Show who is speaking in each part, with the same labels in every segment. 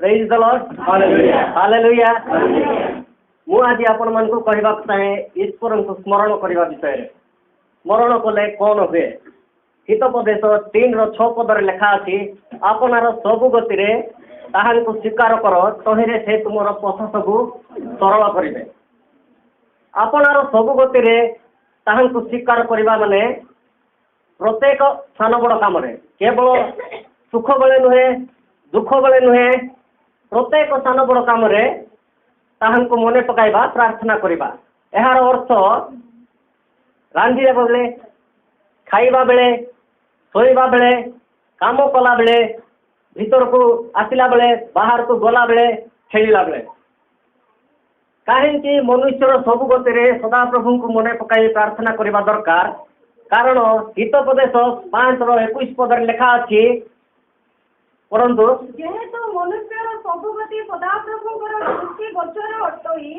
Speaker 1: Praise the Lord hallelujah. मु आज आपण मानकु कहबा चाहे ईश्वर को स्मरण करबा विषय रे स्मरण कले कौन हुए। हितोपदेश 3:6 पदर लिखा अछि आपनार सबु गति रे ताहां को स्वीकार कर तहिरे से तुमर पथ सबु सरल करिवे। आपनार सबु गति रे ताहां को स्वीकार करबा माने प्रत्येक सान बड़ काम रे केवल सुख बेले नुहे दुख बेले नुहे प्रत्येक सान बड़ काम रे ताहां को मने पकाइबा प्रार्थना करबा। एहार अर्थ रांधिबा बेले खाइबा बेले सोइबा बेले काम कला बेले भीतर को आसिला बेले बाहर को गला बेले खेलिला बेले कहीं मनुष्यर सबु गति रे सदा प्रभु को मने पकाई प्रार्थना करबा दरकार। कारण हितोपदेश 5:21 पदर लिखा अछि परंतु
Speaker 2: जेहेतु मनुष्यर सबु गति सदा प्रभुଙ୍କର दृष्टि गोचर अटई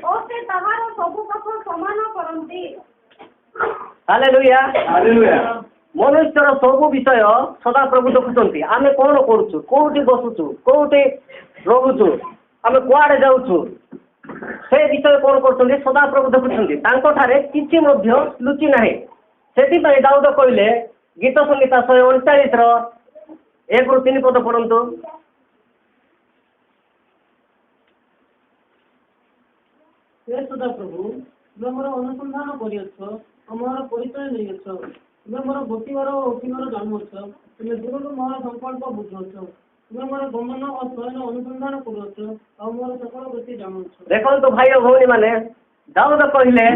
Speaker 2: ओ से ताहार सबु पथ समान करंती।
Speaker 1: Hallelujah hallelujah. मनुष्यर सबु विषय सदा प्रभु देखुचंती। आमे कोन करूछु कोठी बसुछु कोठी रहूछु आमे कुआडे जाउछु से विषय कोन करछंती सदा प्रभु देखुचंती। तांको ठारे किछि मध्य लुचि नाही। सेति पई दाऊद कहले गीत संगीता 139:1-3 पद पढ़ंतु।
Speaker 3: हे सदा प्रभु तुमे मोर अनुसंधान करियछ मोर परिचय नैयछ तुमे मोर बतिवार उठिवार जानुछ तुमे दूरରୁ मोर संकल्प बुझछ तुमे मोर गमन और शयन अनुसंधान करुछ और मोर सकल गति जानुछ।
Speaker 1: देखो तो भाई और भौणी माने दाऊद कहले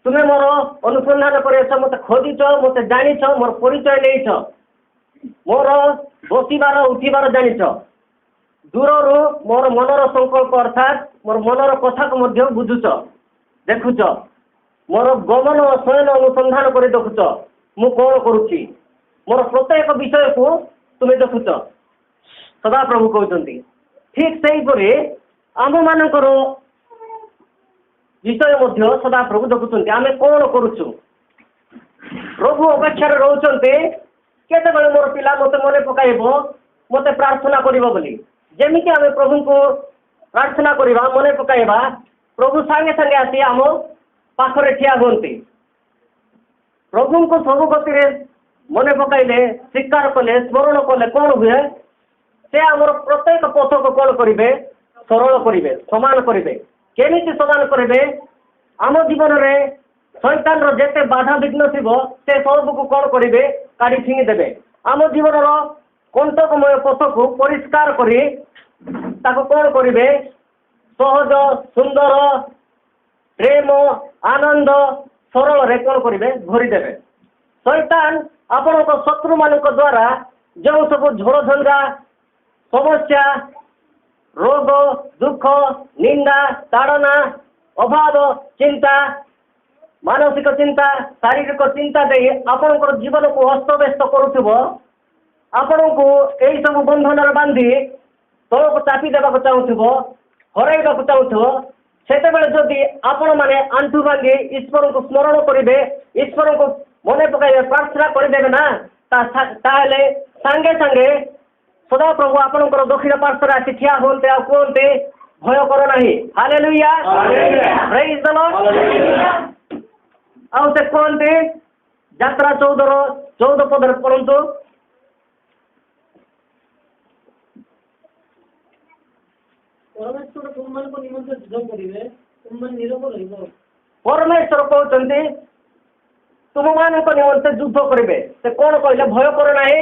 Speaker 1: तुमे मोर अनुसंधान करियछ मते खोजिछ मते जानिछ मोर परिचय नैछ मोर बसिबार उठिबार जानिछ दूरରୁ मोर मनर संकल्प अर्थात मोर मनर कथा को मध्य बुझुछ देखुछ मोर गमन और शयन अनुसंधान कर देखुछ मु कौन करुच्ची मोर प्रत्येक विषय को तुम्हें देखुछ सदा प्रभु कहते। ठीक से आम मानकर विषय मध्य सदा प्रभु देखुं आम कौन करुचु प्रभु अपेक्षा रोचते केतबेले मोर पिला मत मन पकाइब मत प्रार्थना करिबो बोली जेमिति आम प्रभु को प्रार्थना करवा मन पकाइबा प्रभु सांगे सांगे आसी आम पाखरे ठिया हुंती। प्रभु को सब गति मन पकाइले स्वीकार कले स्मरण कले कौन हुए से आमर प्रत्येक पथ को कौन करेंगे सरल करेंगे समान करेंगे केमिति समान करेंगे आम जीवन में शैतान जेते बाधा विघ्न थी से सब को कौन करेंगे काढ़ी फिंगी देवे आम जीवन कंटकमय पथ को परिष्कार करी ताको कौन करेंगे सहज सुंदर प्रेम आनंद सरल रे कौन करेंगे भरीदेवे। शैतान आपण शत्रु मान द्वारा जो सब झोड़ झंझा समस्या रोग दुख निंदा ताड़ना अभाव चिंता मानसिक चिंता शारीरिक चिंता दे आपण जीवन को हस्तव्यस्त करुथब आपण को यही सब बंधन बांधी तल को चापी देवा चाहूब हरइबा चाहूब सेतेबेले जदि आपण माने आंठु भांगी ईश्वर को स्मरण करेंगे ईश्वर को मन पकाइबे प्रार्थना करदेवे ना ताहले सांगे सांगे सदा प्रभु आपणकर दक्षिण पार्श्वर आसी ठिया होते आ कहते भय कर नाही। Hallelujah praise the Lord. आउ से कहते यात्रा 14 पदर पढ़ंतु।
Speaker 3: परमेश्वर तुममान को निमंत्रण युद्ध करिवे तुममान नीरव रहिबो।
Speaker 1: परमेश्वर कहते तुम मान निमंत्रण युद्ध करेंगे से कौन कहले भय कर नाही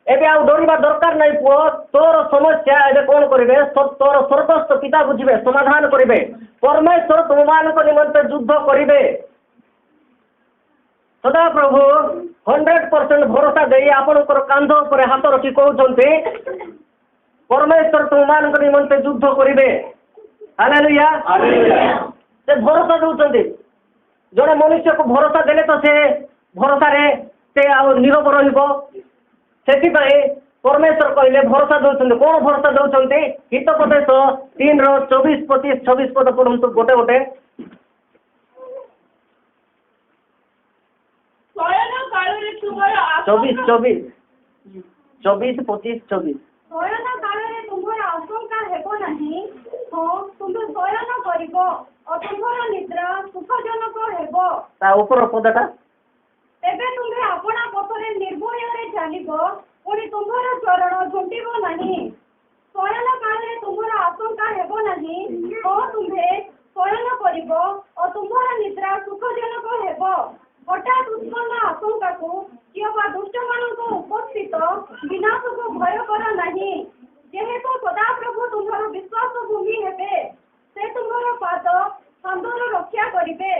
Speaker 1: एबे आ डरवा दरकार नहीं पुओ तोर समस्या एबे कौन करेंगे तोर स्वर्गस्थ पिता बुझे समाधान करेंगे परमेश्वर तुम मान निमंत्रण युद्ध करेंगे। सदा प्रभु 100% भरोसा दे आपणकर कांध पर हाथ रखी कहते परमेश्वर तुम मान निमंत्रण युद्ध करेंगे। हालेलुया से भरोसा दौरान जड़े मनुष्य को भरोसा देले तो से भरोसा रे से नीरव रहिबो सेथिपाई परमेश्वर कहले भरोसा दौरान कौन भरोसा दौरान हितोपदेश 3:24-25 पद पढ़ंतु गोटे गोटे।
Speaker 2: शयन काଳରେ ତୁମର
Speaker 1: 24 25 24
Speaker 2: ଶୟନ କାଳରେ ତୁମର କରିବ ଓ ତୁମର ନିଦ୍ରା ସୁଖଜନକ ହେବ।
Speaker 1: ତା ଉପର ପଦଟା
Speaker 2: ତେବେ ତୁମେ ଆପଣା ପଥରେ ନିର୍ଭୟରେ ଚାଲିବ, ପୁଣି ତୁମର ଚରଣ ଝୁଣ୍ଟିବ ନାହିଁ। ଶୟନ କାଳରେ ତୁମର ଆଶଙ୍କା ହେବ ନାହିଁ, ଓ ତୁମ୍ଭେ ଶୟନ କରିବ ଓ ତୁମର ନିଦ୍ରା ସୁଖଜନକ ହେବ। ହଠାତ୍ ଉତ୍ପନ୍ନ ଆଶଙ୍କାକୁ କିମ୍ବା ଦୁଷ୍ଟମାନଙ୍କ ଉପସ୍ଥିତ ବିନାଶକୁ ଭୟ କର ନାହିଁ। ଯେହେତୁ ସଦାପ୍ରଭୁ ତୁମର ବିଶ୍ୱାସ ଭୂମି ହେବେ, ସେ ତୁମର ପାଦ ଛନ୍ଦରୁ ରକ୍ଷା କରିବେ।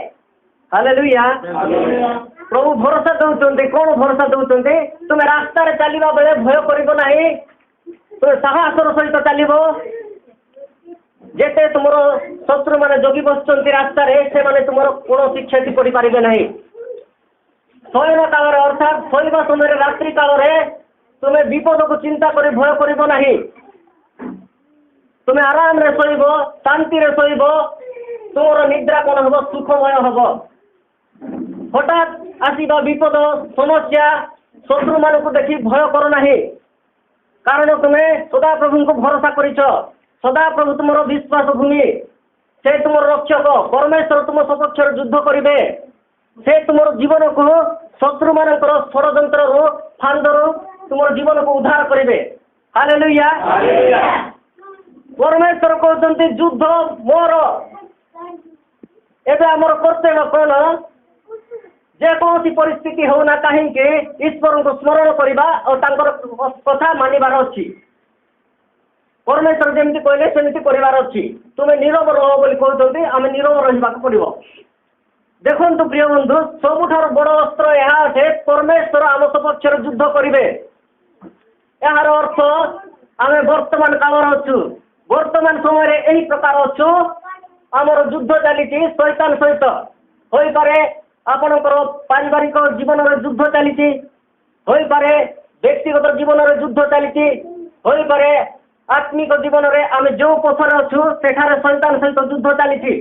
Speaker 1: ହାଲେଲୁୟା। ପ୍ରଭୁ ଭରସା ଦଉଛନ୍ତି। କଣ ଭରସା ଦଉଛନ୍ତି? ତୁମେ ରାସ୍ତାରେ ଚାଲିବା ବେଳେ ଭୟ କରିବ ନାହିଁ, ତୁମେ ସାହସର ସହିତ ଚାଲିବ। ଯେତେ ତୁମର ଶତ୍ରୁମାନେ ଜଗି ବସିଛନ୍ତି ରାସ୍ତାରେ, ସେମାନେ ତୁମର କୌଣସି କ୍ଷତି କରିପାରିବେ ନାହିଁ। ଶୟନ କାଳରେ ଅର୍ଥାତ୍ ଶୋଇବା ସମୟରେ ରାତ୍ରି କାଳରେ ତୁମେ ବିପଦକୁ ଚିନ୍ତା କରି ଭୟ କରିବ ନାହିଁ। ତୁମେ ଆରାମରେ ଶୋଇବ, ଶାନ୍ତିରେ ଶୋଇବ। ତୁମର ନିଦ୍ରା କଣ ହେବ? ସୁଖମୟ ହେବ। ହଠାତ୍ ଆସିବା ବିପଦ, ସମସ୍ୟା, ଶତ୍ରୁମାନଙ୍କୁ ଦେଖି ଭୟ କର ନାହିଁ, କାରଣ ତୁମେ ସଦାପ୍ରଭୁଙ୍କୁ ଭରସା କରିଛ। ସଦାପ୍ରଭୁ ତୁମର ବିଶ୍ୱାସ ଭୂମି, ସେ ତୁମର ରକ୍ଷକ। ପରମେଶ୍ୱର ତୁମ ସପକ୍ଷରେ ଯୁଦ୍ଧ କରିବେ। ସେ ତୁମର ଜୀବନକୁ ଶତ୍ରୁମାନଙ୍କର ଷଡ଼ଯନ୍ତ୍ରରୁ, ଫାନ୍ଦରୁ ତୁମର ଜୀବନକୁ ଉଦ୍ଧାର କରିବେ। ହାଲେଲୁୟା। ପରମେଶ୍ୱର କହୁଛନ୍ତି ଯୁଦ୍ଧ ମୋର। ଏବେ ଆମର କର୍ତ୍ତବ୍ୟ କଣ? ଯେକୌଣସି ପରିସ୍ଥିତି ହେଉନା କାହିଁକି ଈଶ୍ୱରଙ୍କୁ ସ୍ମରଣ କରିବା ଓ ତାଙ୍କର କଥା ମାନିବାର ଅଛି। ପରମେଶ୍ୱର ଯେମିତି କହିଲେ ସେମିତି କରିବାର ଅଛି। ତୁମେ ନୀରବ ରହ ବୋଲି କହୁଛନ୍ତି, ଆମେ ନୀରବ ରହିବାକୁ ପଡ଼ିବ। ଦେଖନ୍ତୁ ପ୍ରିୟ ବନ୍ଧୁ, ସବୁଠାରୁ ବଡ଼ ଅସ୍ତ୍ର ଏହା ଅଟେ, ପରମେଶ୍ୱର ଆମ ସପକ୍ଷରେ ଯୁଦ୍ଧ କରିବେ। ଏହାର ଅର୍ଥ ଆମେ ବର୍ତ୍ତମାନ କାଳରେ ଅଛୁ। ବର୍ତ୍ତମାନ ସମୟରେ ଏହି ପ୍ରକାର ଅଛୁ। ଆମର ଯୁଦ୍ଧ ଚାଲିଛି ଶୈତାନ ସହିତ। ହୋଇପାରେ ଆପଣଙ୍କର ପାରିବାରିକ ଜୀବନରେ ଯୁଦ୍ଧ ଚାଲିଛି, ହୋଇପାରେ ବ୍ୟକ୍ତିଗତ ଜୀବନରେ ଯୁଦ୍ଧ ଚାଲିଛି, ହୋଇପାରେ ଆତ୍ମିକ ଜୀବନରେ ଆମେ ଯେଉଁ ପଥରେ ଅଛୁ ସେଠାରେ ଶୈତାନ ସହିତ ଯୁଦ୍ଧ ଚାଲିଛି।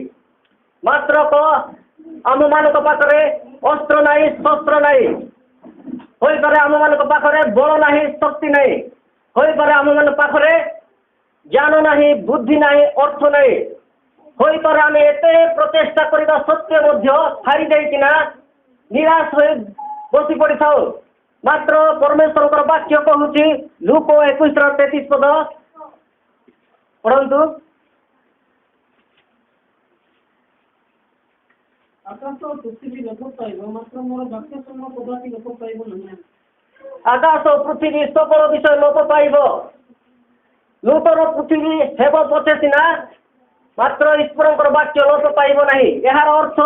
Speaker 1: ମାତ୍ର ଆମମାନଙ୍କ ପାଖରେ ଅସ୍ତ୍ର ନାହିଁ, ଶସ୍ତ୍ର ନାହିଁ। ହୋଇପାରେ ଆମମାନଙ୍କ ପାଖରେ ବଳ ନାହିଁ, ଶକ୍ତି ନାହିଁ। ହୋଇପାରେ ଆମମାନଙ୍କ ପାଖରେ ଜ୍ଞାନ ନାହିଁ, ବୁଦ୍ଧି ନାହିଁ, ଅର୍ଥ ନାହିଁ। ହୋଇପାରେ ଆମେ ଏତେ ପ୍ରଚେଷ୍ଟା କରିବା ସତ୍ତ୍ୱେ ମଧ୍ୟ ହାରି ଯାଇକିନା ନିରାଶ ହୋଇ ବସି ପଡ଼ିଥାଉ। ମାତ୍ର ପରମେଶ୍ୱରଙ୍କର ବାକ୍ୟ କହୁଛି, ଲୁକ 21:33 ପଦ ପଢ଼ନ୍ତୁ।
Speaker 3: ଆକାଶ ଓ ପୃଥିବୀ ଲୋପ ପାଇବ, ମାତ୍ର ମୋର ବାକ୍ୟ ସମୂହ କଦାପି ଲୋପ ପାଇବ ନାହିଁ।
Speaker 1: ଆକାଶ ଓ ପୃଥିବୀ ସକଳ ବିଷୟ ଲୋପ ପାଇବ। ନୂତନ ପୃଥିବୀ ହେବ ପଛେ ସିନା, ମାତ୍ର ଈଶ୍ୱରଙ୍କର ବାକ୍ୟ ଲୋପ ପାଇବ ନାହିଁ। ଏହାର ଅର୍ଥ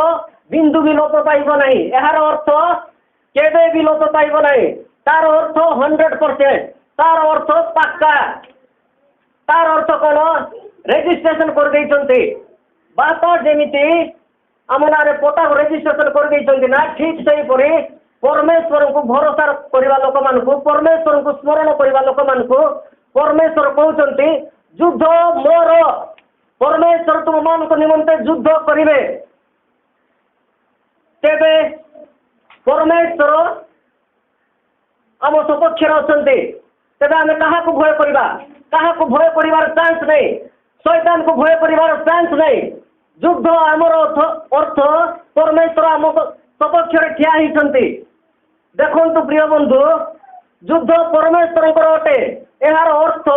Speaker 1: ବିନ୍ଦୁ ବି ଲୋପ ପାଇବ ନାହିଁ। ଏହାର ଅର୍ଥ କେବେ ବି ଲୋପ ପାଇବ ନାହିଁ। ତାର ଅର୍ଥ 100%। ତାର ଅର୍ଥ ପାକ୍କା। ତାର ଅର୍ଥ କଣ? ରେଜିଷ୍ଟ୍ରେସନ କରିଦେଇଛନ୍ତି। ବାପା ଯେମିତି ଆମ ନାଁରେ ପଟାକୁ ରେଜିଷ୍ଟ୍ରେସନ କରିଦେଇଛନ୍ତି ନା, ଠିକ୍ ସେହିପରି ପରମେଶ୍ୱରଙ୍କୁ ଭରସା କରିବା ଲୋକମାନଙ୍କୁ, ପରମେଶ୍ୱରଙ୍କୁ ସ୍ମରଣ କରିବା ଲୋକମାନଙ୍କୁ ପରମେଶ୍ୱର କହୁଛନ୍ତି ଯୁଦ୍ଧ ମୋର। ପରମେଶ୍ୱର ତୁମମାନଙ୍କ ନିମନ୍ତେ ଯୁଦ୍ଧ କରିବେ। ତେବେ ପରମେଶ୍ୱର ଆମ ସପକ୍ଷରେ ଅଛନ୍ତି। ତେବେ ଆମେ କାହାକୁ ଭୟ କରିବା? କାହାକୁ ଭୟ କରିବାର ଚାନ୍ସ ନାହିଁ। ଶୈତାନକୁ ଭୟ କରିବାର ଚାନ୍ସ ନାହିଁ। ଯୁଦ୍ଧ ଆମର ଅର୍ଥ ପରମେଶ୍ୱର ଆମ ସପକ୍ଷରେ ଠିଆ ହେଇଛନ୍ତି। ଦେଖନ୍ତୁ ପ୍ରିୟ ବନ୍ଧୁ, ଯୁଦ୍ଧ ପରମେଶ୍ୱରଙ୍କର ଅଟେ। ଏହାର ଅର୍ଥ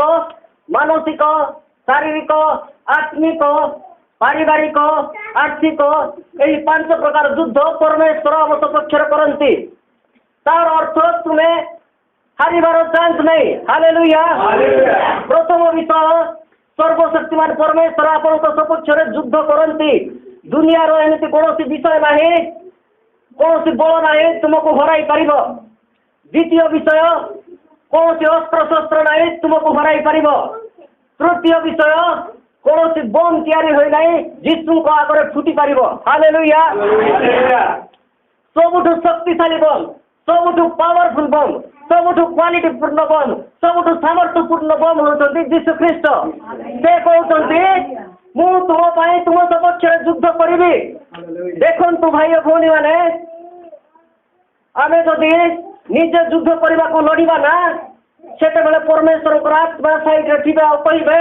Speaker 1: ମାନସିକ, ଶାରୀରିକ, ଆତ୍ମିକ, ପାରିବାରିକ, ଆର୍ଥିକ, ଏହି 5 ପ୍ରକାର ଯୁଦ୍ଧ ପରମେଶ୍ୱର ଆମ ସପକ୍ଷରେ କରନ୍ତି। ତାର ଅର୍ଥ ତୁମେ ହାରିବାର ଚାନ୍ସ ନାହିଁ। ହାଲେଲୁୟା। ପ୍ରଥମ ବିଷୟ, ସର୍ବଶକ୍ତିମାନ ପରମେଶ୍ୱର ଆପଣଙ୍କ ସପକ୍ଷରେ ଯୁଦ୍ଧ କରନ୍ତି। ଦୁନିଆର ଏମିତି କୌଣସି ବିଷୟ ନାହିଁ, କୌଣସି ବଳ ନାହିଁ ତୁମକୁ ହରାଇ ପାରିବ। ଦ୍ୱିତୀୟ ବିଷୟ, କୌଣସି ଅସ୍ତ୍ରଶସ୍ତ୍ର ନାହିଁ ତୁମକୁ ହରାଇ ପାରିବ। ତୃତୀୟ ବିଷୟ, କୌଣସି ବମ୍ ତିଆରି ହୋଇନାହିଁ ଯୀଶୁଙ୍କ ଆଗରେ ଫୁଟି ପାରିବ। ହାଲେଲୁୟା। ସବୁଠୁ ଶକ୍ତିଶାଳୀ ବମ୍, ସବୁଠୁ ପାୱାରଫୁଲ୍ ବମ୍, ସବୁଠୁ କ୍ୱାଲିଟି ପୂର୍ଣ୍ଣ ବମ୍, ସବୁଠୁ ସାମର୍ଥ୍ୟପୂର୍ଣ୍ଣ ବମ୍ ହେଉଛନ୍ତି ଯୀଶୁ ଖ୍ରୀଷ୍ଟ। ସେ କହୁଛନ୍ତି ମୁଁ ତୁମ ପାଇଁ ତୁମ ସପକ୍ଷରେ ଯୁଦ୍ଧ କରିବି। ଦେଖନ୍ତୁ ଭାଇ ଓ ଭଉଣୀମାନେ, ଆମେ ଯଦି ନିଜେ ଯୁଦ୍ଧ କରିବାକୁ ଲଢ଼ିବା ନା, ସେତେବେଳେ ପରମେଶ୍ୱରଙ୍କର ଆତ୍ମା ସାଇଡ୍ରେ ଥିବେ ଆଉ କହିବେ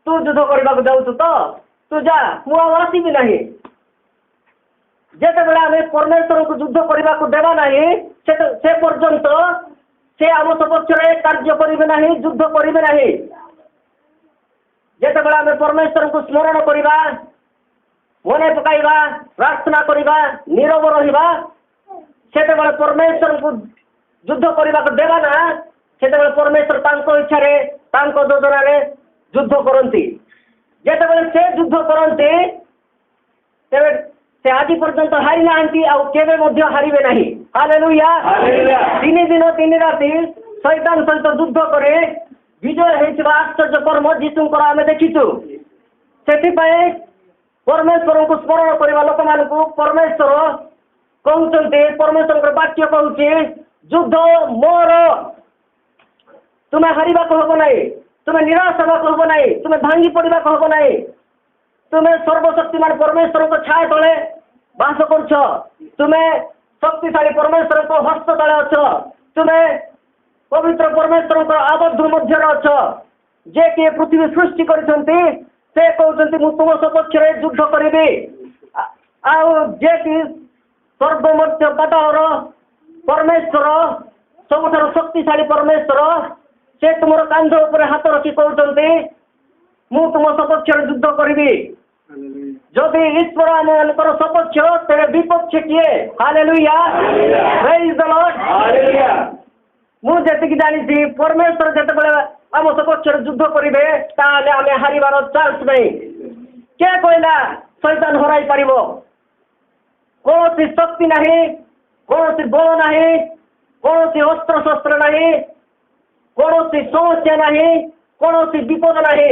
Speaker 1: ତୁ ଯୁଦ୍ଧ କରିବାକୁ ଯାଉଛୁ ତ, तू जा मु आसबि नहीं जिते बड़े आम परमेश्वर को युद्ध करने को देवा नहीं से पर्यंत से आम सपक्ष कार्य करेंगे नहीं युद्ध करेंगे नहीं जिते बड़े आम परमेश्वर को स्मरण करवा मन पकड़ा प्रार्थना करवा नीरव रहा से परमेश्वर को युद्ध करने को देवा ना से परमेश्वर इच्छा योजना युद्ध करती जिते से युद्ध करते तेरे से आज पर्यंत हारी ना हारे ना हालेलुया 3 दिन 3 राति शैतान सहित युद्ध करे विजय होता आश्चर्य कर्म जीशुंकर आम देखीचु से परमेश्वर को स्मरण करवा लोक मान परमेश्वर कहते परमेश्वर वाक्य कहूँ युद्ध मोर तुम्हें हारिबा हम ना तुम्हें निराश हवा हम ना तुम्हें भांगी पड़ा हम ना तुम्हें सर्वशक्तिमान परमेश्वर को छाया तले बास कर तुम्हें शक्तिशाली परमेश्वर को हस्त तले अछ तुम्हें पवित्र परमेश्वर को आबद्ध मध्य अछ जे किए पृथ्वी सृष्टि करते से कहते मुझ तुम सपक्ष युद्ध करी जे कि सर्वमध्य पाताल परमेश्वर सबुठ शक्तिशाली परमेश्वर से तुम कांध उपर हाथ रखी कहते मु तुम सपक्ष युद्ध करी जदि ईश्वर आम सपक्ष तेरे विपक्ष किए हालेलुया प्रेज द लॉर्ड मुझे जानी परमेश्वर जिते आम सपक्ष युद्ध करेंगे ताले आम हारिबार चान्स नहीं क्या कहला शैतान हराई पार कौन शक्ति नहीं कौन बल नहीं कौन अस्त्र शस्त्र नहीं कौन समस्या नहीं कौन विपद नहीं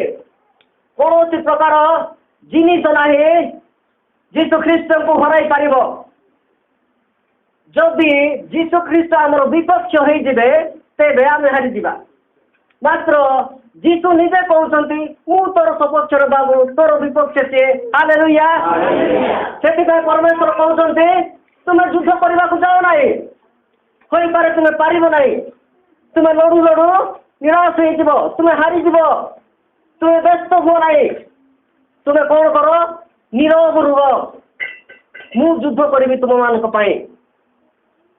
Speaker 1: कौन प्रकार जिनिस नहीं जीशु ख्रीस्ट को हराई पार जदि जीशु ख्रीस्ट आमर विपक्ष होइजिबे तेबे आमे हारी जिबा मात्र जीशु निजे कहउछंती मु तोर सपक्ष बाबू तोर विपक्ष से हालेलुया सेति परमेश्वर कहउछंती तुमे युद्ध करबा को जाओ नाही होई पारे तुमे पारिबो नाही तुमे लड़ू लड़ू निराश हो तुमे हारी जीव तुमे व्यस्त हो नाही तुमे कौन कर नीरव रुह मु युद्ध करी तुम मान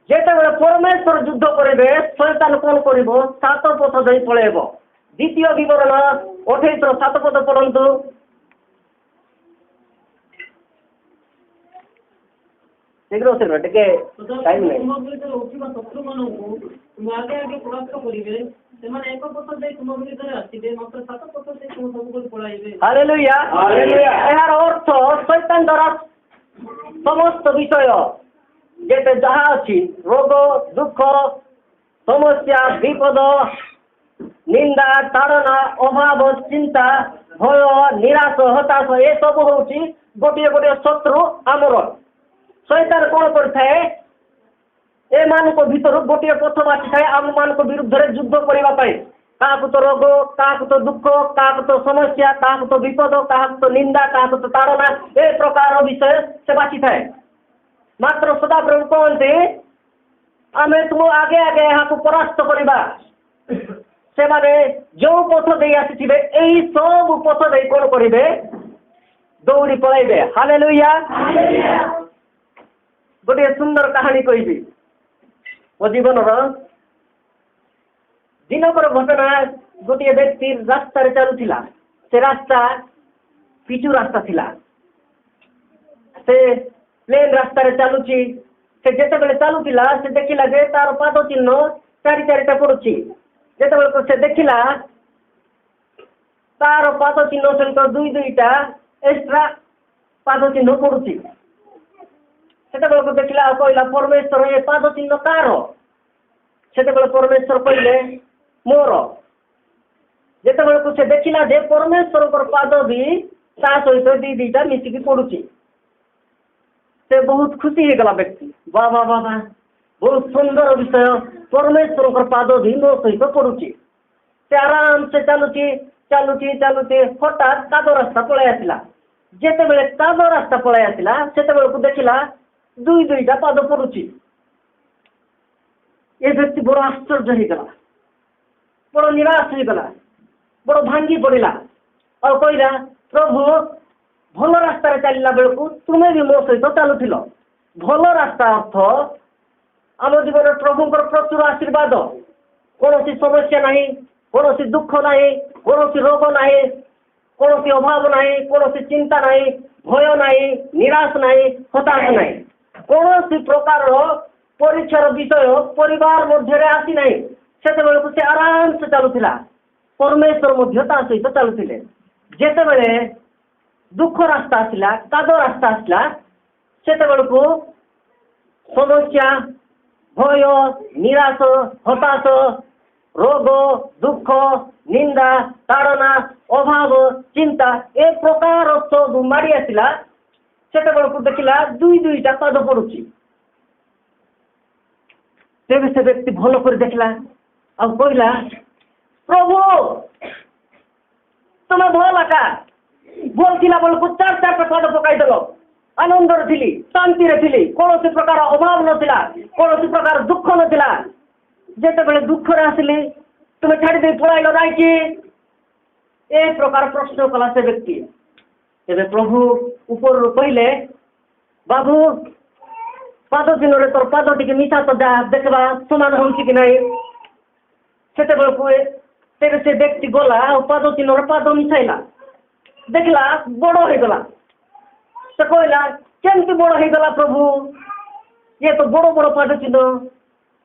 Speaker 1: जिते बड़े परमेश्वर युद्ध करेंगे शैतान कौन कर 7 पथ दे पलैब द्वितीय विवरण 28 7 पद पढ़ु शीघ्र शीघ्र टे टाइम नहीं
Speaker 3: उठा शत्रु मान आगे आगे परास्त करेंगे एक पथ दे तुम विरुद्ध आसवे मात्र 7 पथ से तुम सब पलाइबे हालेलुया
Speaker 1: यार अर्थ शैतान द्वारा समस्त विषय जेते जहाँ अच्छी रोग दुख समस्या विपद निंदा ताड़ना अभाव चिंता भय निराश हताश ये सब हूँ गोटे गोटे शत्रु आमर शैतान कौन करता ए मान भीतर गोटे पथ बाची थाए आम मान विरुद्ध युद्ध करने क्या तो रोग क्या तो दुख क्या तो समस्या क्या तो विपद क्या तो निंदा क्या तो ताड़ना ए प्रकार विषय से बाची थाए मात्र सदा प्रभु कहते आम तुम आगे आगे यहाँ परास्त करवा से माने जो पथ दे आसी यही सब पथ दे कौन करेंगे दौड़ी पलैबे हालेलुया गोटे सुंदर कहानी कहि मो जीवन दिनकर घटना गोटे व्यक्ति रास्ता चलुला से रास्ता पिचु रास्ता थिला से प्लेन रास्ता चलुची से जिते बड़े चलुला से देखला जे तार पाद चिन्ह 4 पड़ुची जिते से देखला तार पाद चिन्ह सहित 2-2टा एक्स्ट्रा पाद चिन्ह पड़ुची से देखला कहला परमेश्वर ये पाद चिन्ह कार से परमेश्वर कहले मोर जिते से देखला जे परमेश्वर पाद भी ता सहित 2-2टा मिसिकी पड़ुची से बहुत खुशी हो गला व्यक्ति वाह वाह वाह वाह बहुत सुंदर विषय परमेश्वर पाद भी मो सहित पड़ुची से आराम से चलुची चलुची चलुची हठात कादो रास्ता पलि आसला जिते बड़े कादो रास्ता पलि आसला से देखला 2-2टा पाद पड़ुची ये व्यक्ति बड़ आश्चर्य हो गला बड़ निराश हो गला बड़ भांगी पड़ा और कहला प्रभु भल रास्ता चलला बेलू तुम्हें भी मो सहित चलुल भल रास्ता अर्थ आम जीवन प्रभुंर प्रचुर आशीर्वाद कौन सी समस्या ना कौन सी दुख ना कौन सी रोग ना कौन सी अभाव ना कौन सी चिंता ना भय ना निराश ना हताश ना कौन सी प्रकार परीक्षार विषय परिवार मध्य आसी ना से से आराम से चलुला परमेश्वर सहित चलुले जिते दुख रास्ता आसला काद रास्ता आसला से समस्या भय निराश हताश रोग दुख निंदा ताड़ना अभाव चिंता ए प्रकार सब माड़ी आसला से देखला दुई दुईटा पाद पड़ुची तेरे से व्यक्ति भल कर देखला अब कहला प्रभु तुम्हें भल आका बोलता बेलू चार चार पाद पकईदेल आनंद थी शांति थी कौन सी प्रकार अभाव नाला कौन सी प्रकार दुख नाला जिते बड़े दुख आसिली तुम्हें छाड़ी दे पलैल नाकि ए प्रकार प्रश्न कला से व्यक्ति तेरे प्रभु ऊपर कहले बाबू पाद चिन्ह तोर पाद टी मिसा तो जा देखा समान हो से तेरे से व्यक्ति गला पाद चिन्ह पाद मिसाइला देखला बड़ हो गला तो कहला केमती बड़ हो गला प्रभु ये तो बड़ बड़ पाद चिन्ह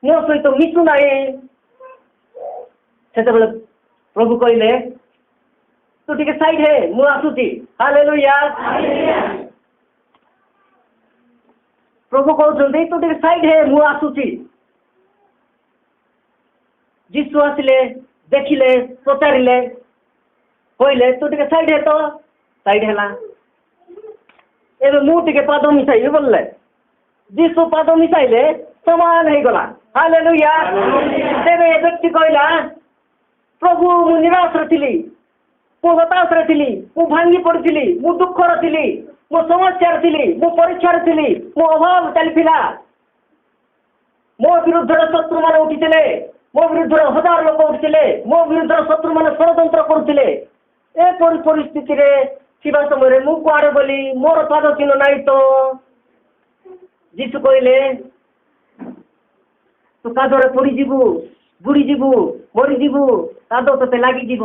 Speaker 1: मो सहित मिशु ना से प्रभु कहले तू टी साइड है मु आसुची हालेलुया प्रभु कहते तू टी साइड है मु आसुची जीशु आसिले देखिले पचारे कहले तू टी साइड है तो साइड है एवं मुझे पाद मिसाइबी बोलले जीशु पाद मिसाइले समान हो गला हालेलुया तेरे व्यक्ति कहला प्रभु मु निराश थी मु हताश थी मु भांगी पड़ी मु दुखर थी मो समस्या थी मु परीक्षा थी मो अभाव चलता मो विरुद्ध शत्रु मान उठी मो विरुद्ध हजार लोक उठी मो विरुद्ध शत्रु मान षड्यंत्र करुले एपरी परिस्थिति समय मु कुआड़े बोली मोर पाद चिन्ह नाई तो जीशु कहले तू कादरे पड़ीजु बुड़ीजु मरीजु काद ते लगिज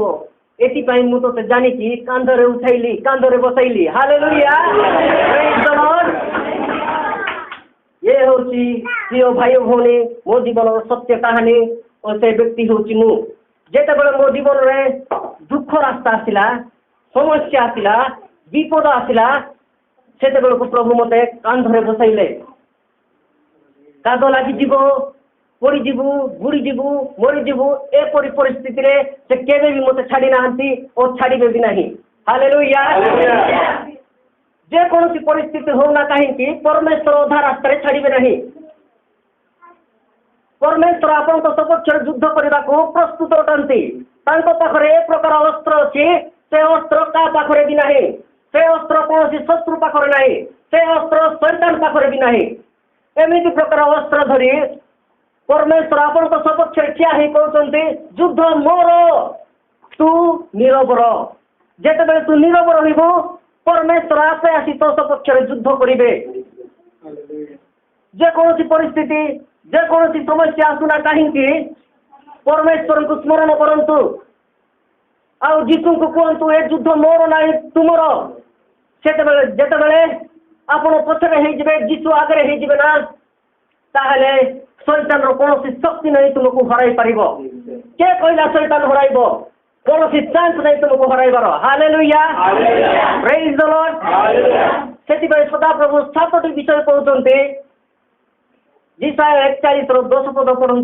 Speaker 1: एपाई मु तो जानी Kandhare उठाइली Kandhare बसैली hallelujah praise the Lord ये हूँ प्रिय भाई भौणी मो जीवन सत्य कहानी और से व्यक्ति हूँ मु जिते बड़े मो जीवन में दुख रास्ता आसला समस्या आसला विपद आसला से प्रभु मत कांधरे बसैले काद लगिज पड़ीजु बुड़ीजु मरीजु एपरी परिस्थिति से केवे भी मत छाड़ी ना और छाड़े भी ना हालेलुया जेकोसी परिस्थिति होना कहीं परमेश्वर अधा रास्ता छाड़े ना परमेश्वर आपण सपक्ष युद्ध करने को प्रस्तुत अटंती पाखे ए प्रकार अस्त्र अच्छी से अस्त्र का पाखे भी ना से अस्त्र कौन शत्रु पाखे ना से अस्त्र शैतान पाखे भी ना एमती प्रकार अस्त्र धरी परमेश्वर आपण सपक्ष ठिया कहते युद्ध मोर तू नीरव जिते तू नीरव रु परमेश्वर आपे आसी तो सपक्ष युद्ध करेंगे जेकोसी परिस्थिति जेकोसी समस्या आसुना कहीं परमेश्वर को स्मरण करंतु आउ जीशु को कहतु ए युद्ध मोर ना तुमर से जिते आपण पछरे जीशु आगे ना ताहले शैतान कौन शक्ति नहीं तुमको हराई पार के कहला शैतान हराइब कौन चांस नहीं तुमको हराइबार हालेलुया प्रेज द लॉर्ड से सदा प्रभु 7टी विषय कहते जिसाया 41 10 पद पढ़ु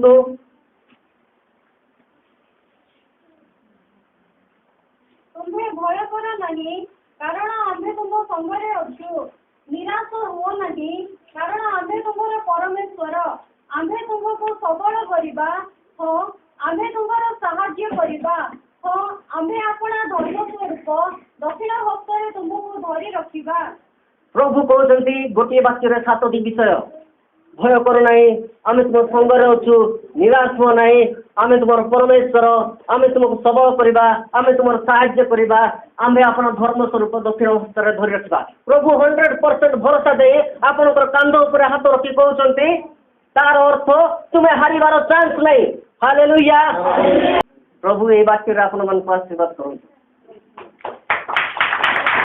Speaker 2: तुम्हें भय कर नहीं कारण आम्भे तुम संगरे अच्छु निराश हो नहीं कारण आम्भे तुमर परमेश्वर आम्भे तुमको सबल करवा हाँ आम्भे तुमर साहाय्य करवा हाँ आम्भे अपना धर्म स्वरूप दक्षिण हस्ते तुमको धरी रखा
Speaker 1: प्रभु कहते गोटे वाक्य 7टी विषय भय कर ना आम तुम संगरे अच्छु निराश हो ना आमे तुमर परमेश्वर आमे तुमको सबल करवा आमे तुमर साहाय्य करवा आमे अपन धर्म स्वरूप दक्षिण हस्त धरी रखा प्रभु 100% भरोसा दे आपण कांध उपर हाथ रखी कहते तार अर्थ तुम्हें हारिबार चांस नहीं हालेलुया प्रभु ये वाक्य आपण मन को आशीर्वाद करूँ।